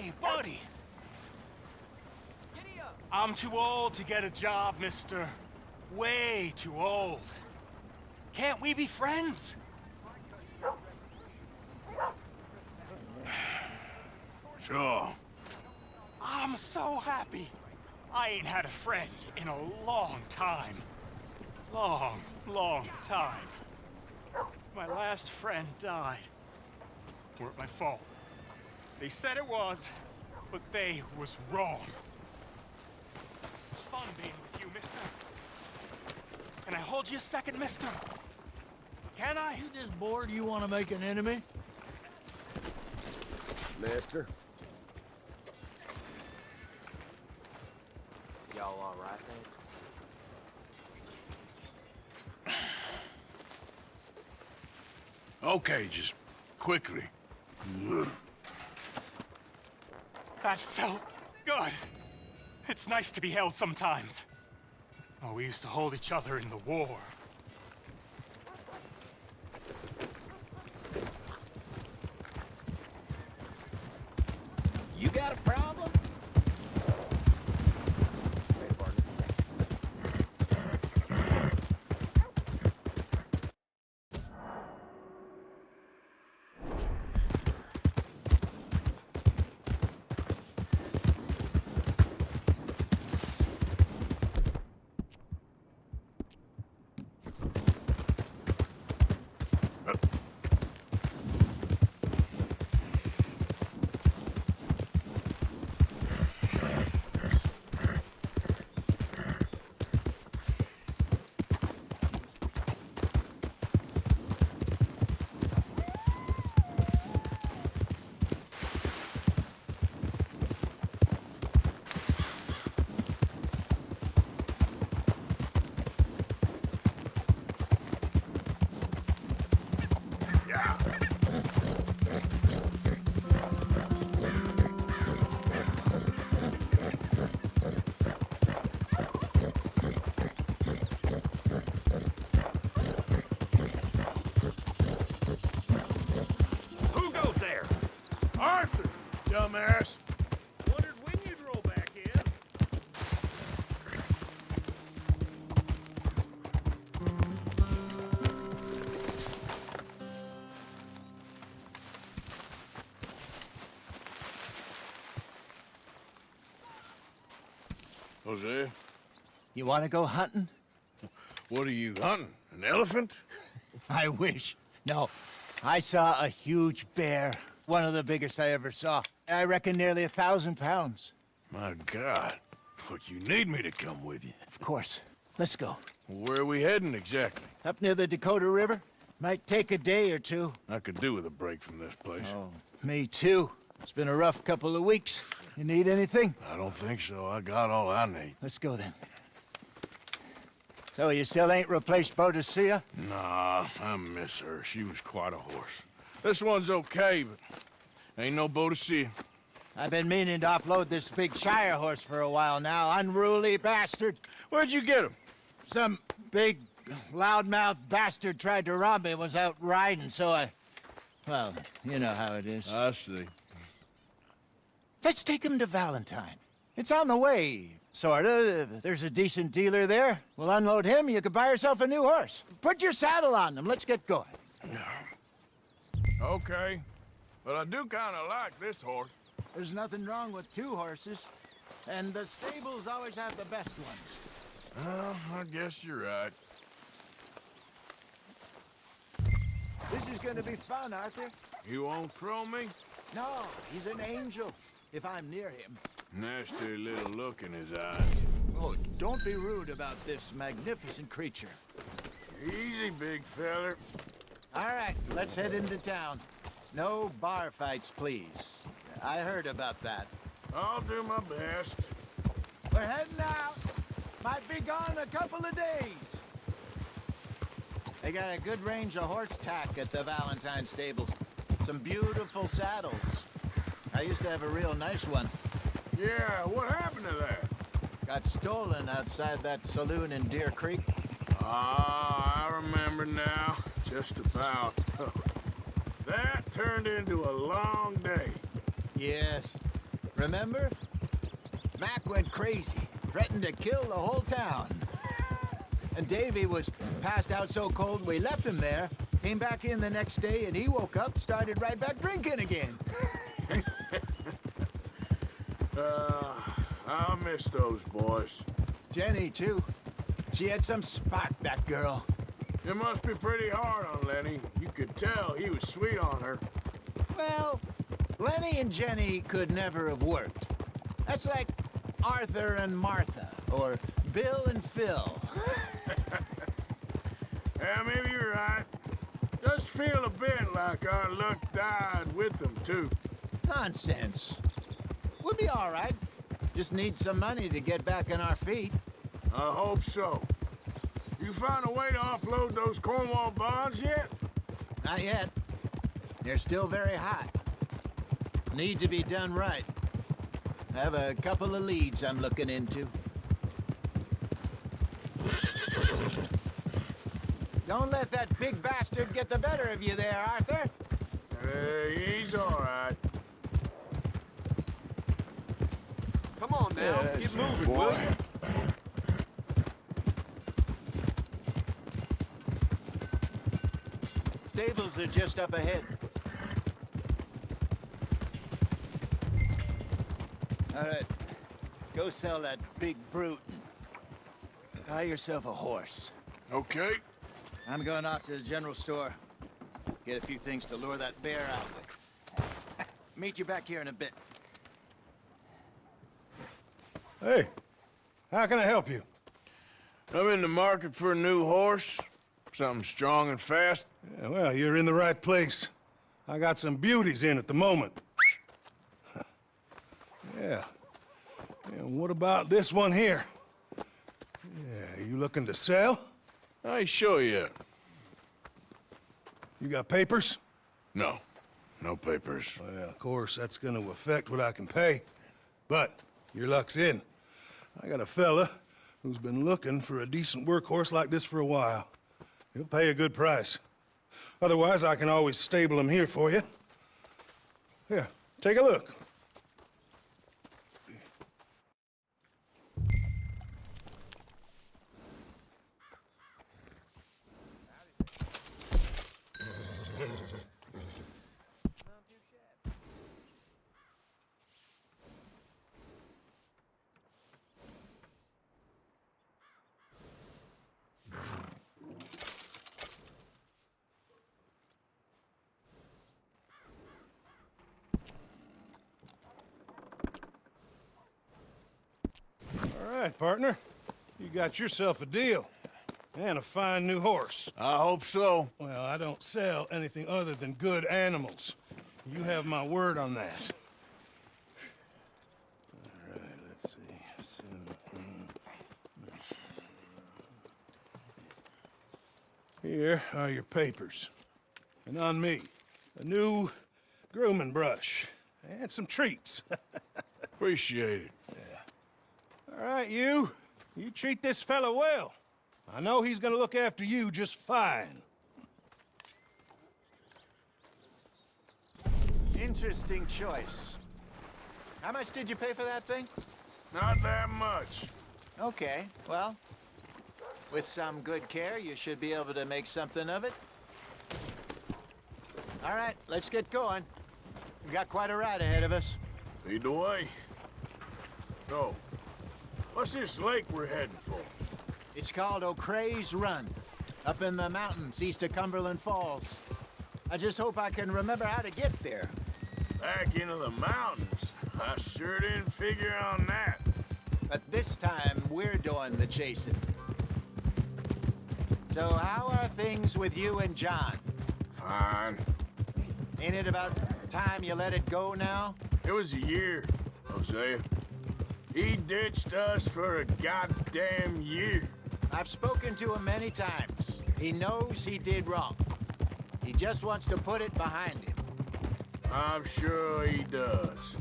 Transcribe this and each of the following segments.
Hey, buddy. I'm too old to get a job, mister. Way too old. Can't we be friends? Sure. I'm so happy. I ain't had a friend in a long time. Long time. My last friend died. Weren't my fault. They said it was, but they was wrong. It's fun being with you, mister. Can I hold you a second, mister? Can I? You just bored you want to make an enemy? Mister? Y'all all right then? Okay, just quickly. That felt good. It's nice to be held sometimes. Oh, we used to hold each other in the war. You got a problem? Who goes there? Arthur, dumbass. Wondered when you'd roll back in. Jose, You want to go hunting? what are you hunting? An elephant? I wish. No. I saw a huge bear. One of the biggest I ever saw. I reckon nearly 1,000 pounds. My God. But you need me to come with you. Of course. Let's go. Where are we heading exactly? Up near the Dakota River. Might take a day or two. I could do with a break from this place. Oh, me too. It's been a rough couple of weeks. You need anything? I don't think so. I got all I need. Let's go then. So you still ain't replaced Boadicea? Nah, I miss her. She was quite a horse. This one's okay, but ain't no Boadicea. I've been meaning to offload this big Shire horse for a while now. Unruly bastard. Where'd you get him? Some big, loudmouth bastard tried to rob me and was out riding, so I... Well, you know how it is. I see. Let's take him to Valentine. It's on the way, sorta. There's a decent dealer there. We'll unload him, you could buy yourself a new horse. Put your saddle on them, let's get going. Okay. But I do kind of like this horse. There's nothing wrong with two horses. And the stables always have the best ones. Well, I guess you're right. This is gonna be fun, Arthur. You won't throw me? No, he's an angel, if I'm near him. Nasty little look in his eyes. Oh, don't be rude about this magnificent creature. Easy, big feller. All right, let's head into town. No bar fights, please. I heard about that. I'll do my best. We're heading out. Might be gone a couple of days. They got a good range of horse tack at the Valentine stables. Some beautiful saddles. I used to have a real nice one. Yeah, what happened to that? Got stolen outside that saloon in Deer Creek. Ah, I remember now. Just about. That turned into a long day. Yes. Remember? Mac went crazy, threatened to kill the whole town. And Davy was passed out so cold we left him there, came back in the next day, and he woke up, started right back drinking again. I miss those boys. Jenny, too. She had some spark, that girl. It must be pretty hard on Lenny. You could tell he was sweet on her. Well, Lenny and Jenny could never have worked. That's like Arthur and Martha, or Bill and Phil. Yeah, maybe you're right. Does feel a bit like our luck died with them, too. Nonsense. We'll be all right. Just need some money to get back on our feet. I hope so. You found a way to offload those Cornwall bonds yet? Not yet. They're still very hot. Need to be done right. I have a couple of leads I'm looking into. Don't let that big bastard get the better of you there, Arthur. He's all right. Come on now, Yes, get moving, boy. will you? Stables are just up ahead. All right, go sell that big brute. Buy yourself a horse. Okay. I'm going out to the general store. Get a few things to lure that bear out with. Meet you back here in a bit. Hey, how can I help you? I'm in the market for a new horse. Something strong and fast. Yeah, well, you're in the right place. I got some beauties in at the moment. Yeah. And what about this one here? Yeah, you looking to sell? I show you. You got papers? No. No papers. Well, of course, that's gonna affect what I can pay. But your luck's in. I got a fella who's been looking for a decent workhorse like this for a while. He'll pay a good price. Otherwise, I can always stable him here for you. Here, take a look. All right, partner. You got yourself a deal. And a fine new horse. I hope so. Well, I don't sell anything other than good animals. You have my word on that. All right, let's see. Here are your papers. And on me, a new grooming brush. And some treats. Appreciate it. All right, you. You treat this fella well. I know he's gonna look after you just fine. Interesting choice. How much did you pay for that thing? Not that much. Okay, well, with some good care, you should be able to make something of it. All right, let's get going. We've got quite a ride ahead of us. Lead the way. So, what's this lake we're heading for? It's called O'Creagh's Run, up in the mountains east of Cumberland Falls. I just hope I can remember how to get there. Back into the mountains? I sure didn't figure on that. But this time, we're doing the chasing. So how are things with you and John? Fine. Ain't it about time you let it go now? It was a year, Hosea. He ditched us for a goddamn year. I've spoken to him many times. He knows he did wrong. He just wants to put it behind him. I'm sure he does.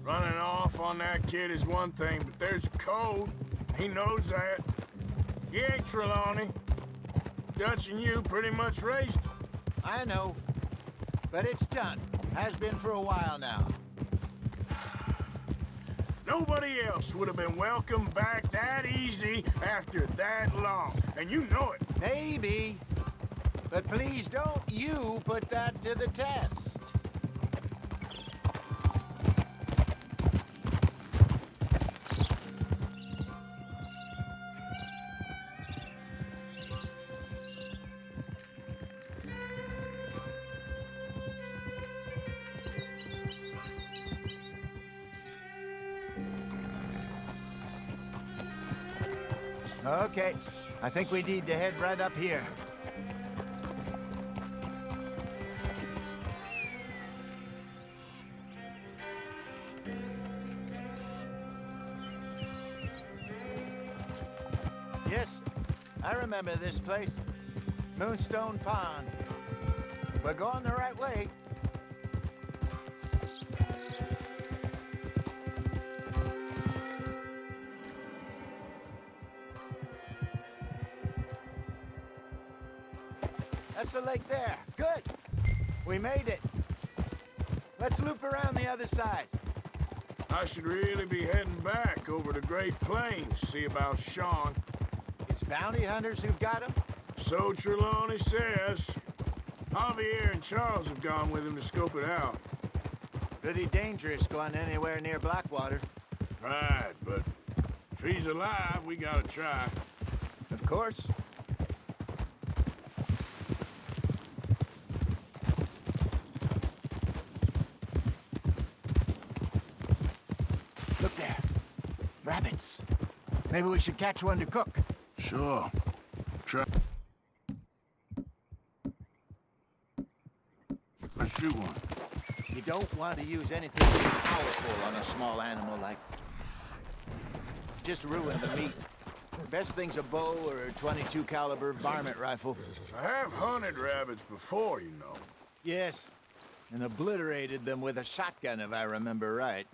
Running off on that kid is one thing, but there's a code. He knows that. He ain't Trelawney. Dutch and you pretty much raised him. I know. But it's done. Has been for a while now. Nobody else would have been welcomed back that easy after that long. And you know it. Maybe. But please don't you put that to the test. Okay, I think we need to head right up here. Yes, I remember this place. Moonstone Pond. We're going the right way. That's the lake there. Good. We made it. Let's loop around the other side. I should really be heading back over the Great Plains, see about Sean. It's bounty hunters who've got him? So Trelawney says. Javier and Charles have gone with him to scope it out. Pretty dangerous going anywhere near Blackwater. Right, but if he's alive, we gotta try. Of course. Look there. Rabbits. Maybe we should catch one to cook. Sure. Try. Let's shoot one. You don't want to use anything powerful on a small animal like... Just ruin the meat. Best thing's a bow or a .22 caliber varmint rifle. I have hunted rabbits before, you know. Yes, and obliterated them with a shotgun if I remember right.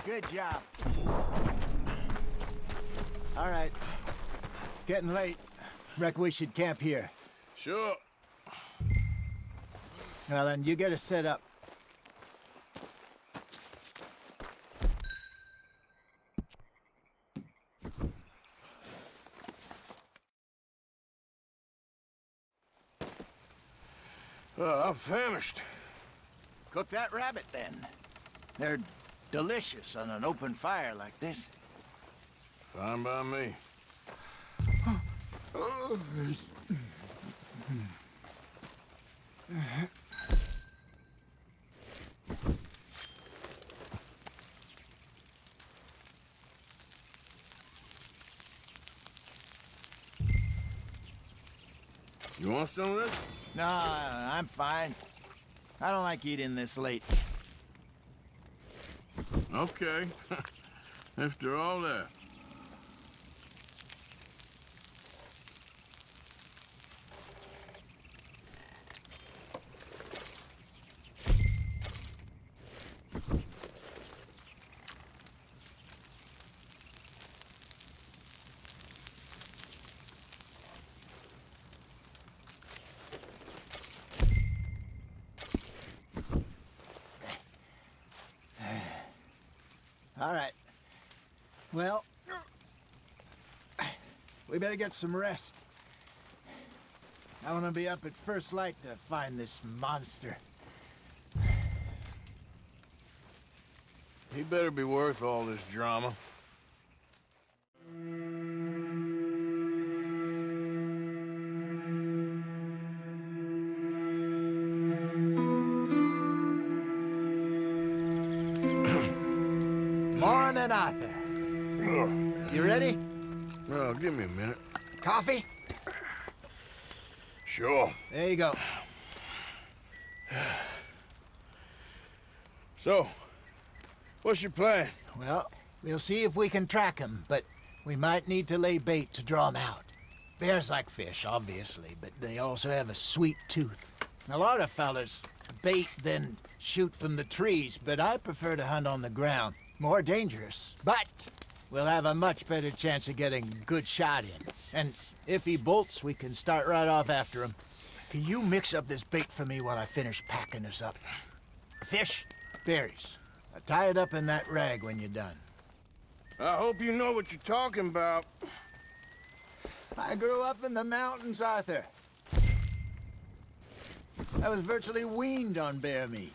Good job. All right. It's getting late. Reckon we should camp here. Sure. Well, then, you get us set up. I'm famished. Cook that rabbit, then. They're delicious on an open fire like this. Fine by me. You want some of this? No, I'm fine. I don't like eating this late. Okay. After all that. All right. Well, we better get some rest. I want to be up at first light to find this monster. He better be worth all this drama. Morning, Arthur. You ready? Well, give me a minute. Coffee? Sure. There you go. So, what's your plan? Well, we'll see if we can track him, but we might need to lay bait to draw him out. Bears like fish, obviously, but they also have a sweet tooth. A lot of fellas bait, then shoot from the trees, but I prefer to hunt on the ground. More dangerous, but we'll have a much better chance of getting a good shot in. And if he bolts, we can start right off after him. Can you mix up this bait for me while I finish packing this up? Fish, berries. Tie it up in that rag when you're done. I hope you know what you're talking about. I grew up in the mountains, Arthur. I was virtually weaned on bear meat.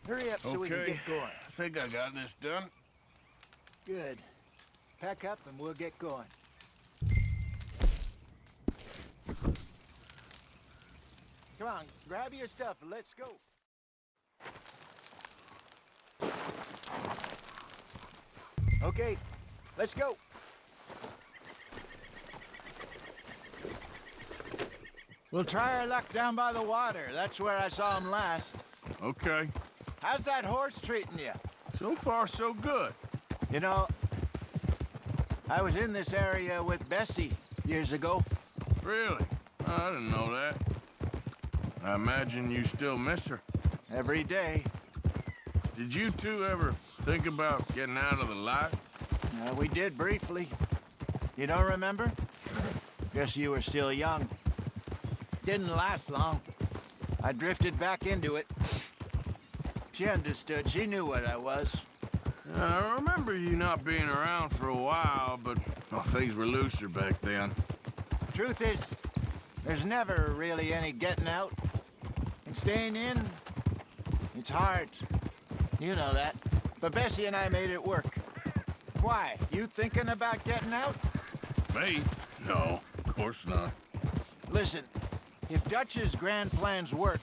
Hurry up so we can get going. I think I got this done. Good. Pack up and we'll get going. Come on, grab your stuff and let's go. Okay, let's go. We'll try our luck down by the water. That's where I saw him last. Okay. How's that horse treating you? So far, so good. You know, I was in this area with Bessie years ago. Really? I didn't know that. I imagine you still miss her. Every day. Did you two ever think about getting out of the life? We did briefly. You don't remember? Guess you were still young. Didn't last long. I drifted back into it. She understood. She knew what I was. I remember you not being around for a while, but well, things were looser back then. Truth is, there's never really any getting out. And staying in, it's hard. You know that. But Bessie and I made it work. Why? You thinking about getting out? Me? No, of course not. Listen, if Dutch's grand plans work,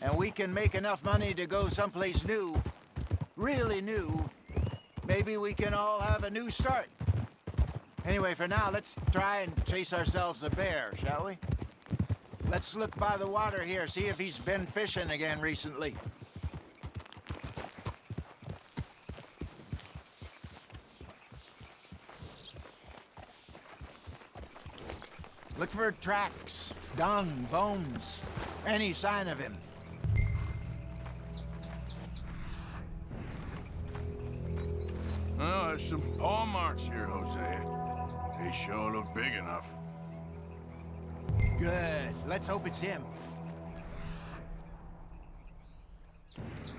and we can make enough money to go someplace new, really new, maybe we can all have a new start. Anyway, for now, let's try and chase ourselves a bear, shall we? Let's look by the water here, see if he's been fishing again recently. Look for tracks, dung, bones, any sign of him. Well, there's some paw marks here, Hosea. They sure look big enough. Good. Let's hope it's him.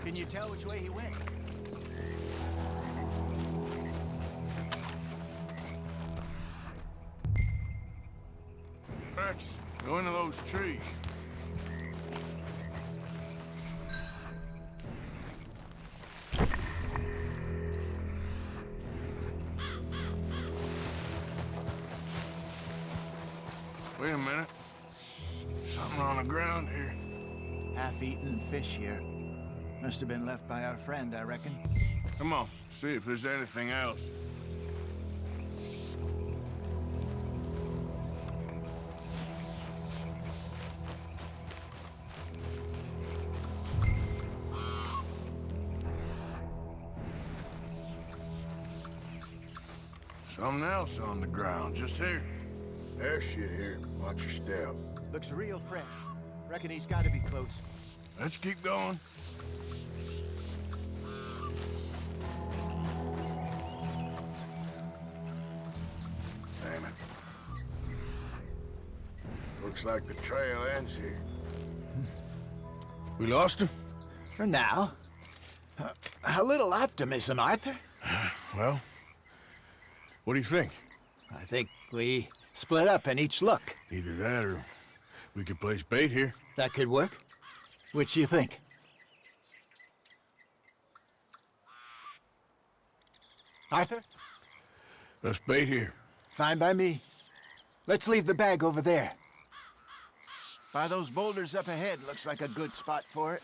Can you tell which way he went? Rex, go into those trees. Wait a minute. Something on the ground here. Half-eaten fish here. Must have been left by our friend, I reckon. Come on, see if there's anything else. Something else on the ground, just here. There's shit here. Watch your step. Looks real fresh. Reckon he's got to be close. Let's keep going. Damn it. Looks like the trail ends here. We lost him? For now. A little optimism, Arthur. Well, what do you think? I think we split up and each look. Either that or we could place bait here. That could work. Which do you think? Arthur? Let's bait here. Fine by me. Let's leave the bag over there. By those boulders up ahead, looks like a good spot for it.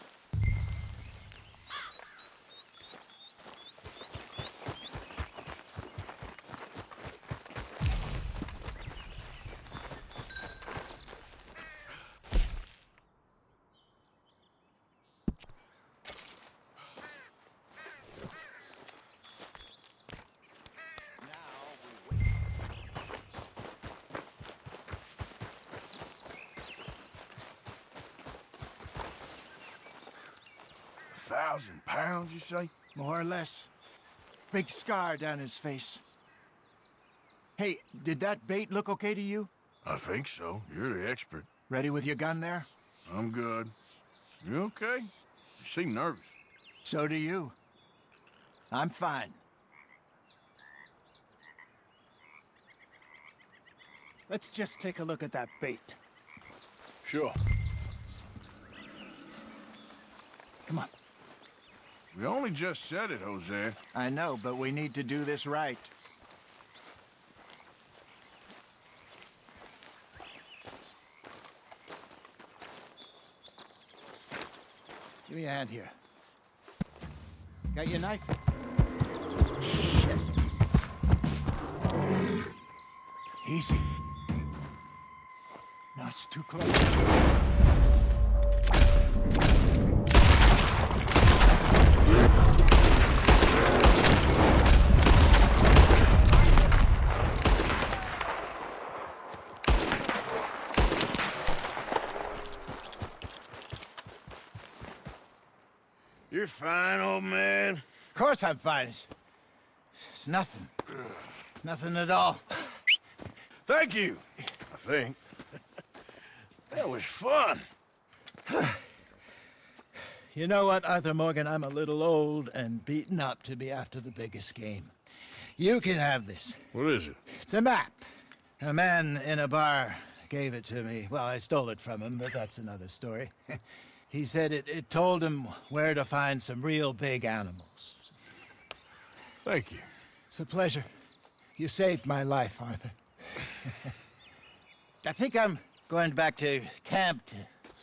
£1,000, you say? More or less. Big scar down his face. Hey, did that bait look okay to you? I think so. You're the expert. Ready with your gun there? I'm good. You okay? You seem nervous. So do you. I'm fine. Let's just take a look at that bait. Sure. Come on. We only just said it, Jose. I know, but we need to do this right. Give me a hand here. Got your knife? Shit. Easy. No, it's too close. You're fine, old man. Of course I'm fine. It's nothing. Nothing at all. Thank you, I think. That was fun. You know what, Arthur Morgan? I'm a little old and beaten up to be after the biggest game. You can have this. What is it? It's a map. A man in a bar gave it to me. Well, I stole it from him, but that's another story. He said it told him where to find some real big animals. Thank you. It's a pleasure. You saved my life, Arthur. I think I'm going back to camp to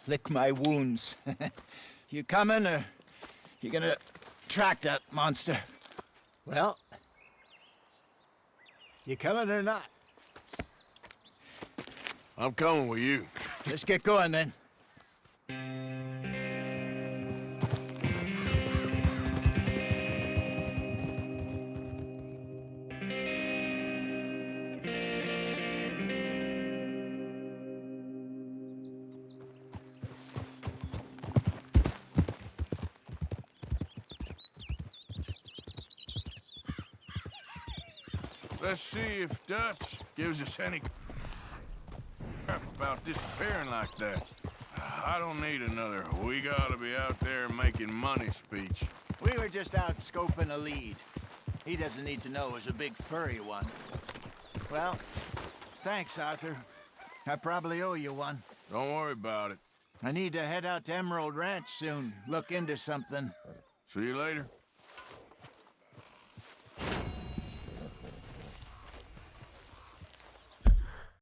lick my wounds. You coming, or you gonna track that monster? Well, you coming or not? I'm coming with you. Let's get going, then. Let's see if Dutch gives us any crap about disappearing like that. I don't need another "we gotta be out there making money" speech. We were just out scoping a lead. He doesn't need to know it was a big furry one. Well, thanks, Arthur. I probably owe you one. Don't worry about it. I need to head out to Emerald Ranch soon, look into something. See you later.